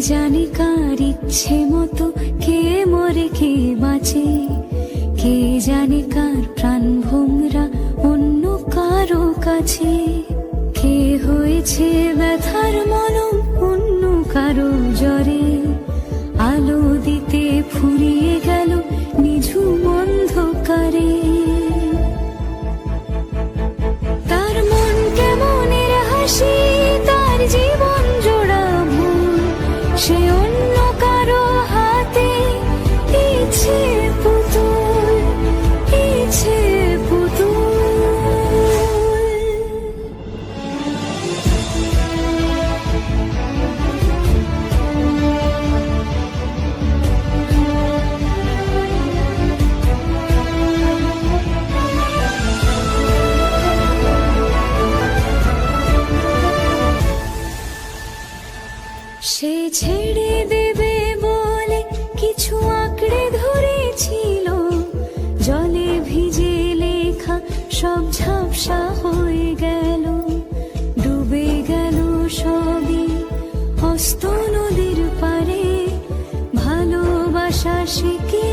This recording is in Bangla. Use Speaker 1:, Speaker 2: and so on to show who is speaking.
Speaker 1: জানে কার ইচ্ছে মতো কে মরে কে বাঁচে, কে জানে কার প্রাণ ভোমরা অন্য কারো কাছে, কে হয়েছে ব্যথার মলম অন্য কারো জ্বরে, আলো দিতে ফুরিয়ে গেল নিঝুম অন্ধকারে। তার মন কেমনের হাসি, তার জীবন জোড়া ভুল, সে অন্য কারো হাতে ইচ্ছে পুতুল, ইচ্ছে পুতুল। সে ছেড়ে দেবে বলে কিছু আঁকড়ে ধরেছিল, জলে ভিজে লেখা সব ঝাপসা হয়ে গেল, ডুবে গেল সবই অস্ত নদীর পারে। ভালোবাসা সে কি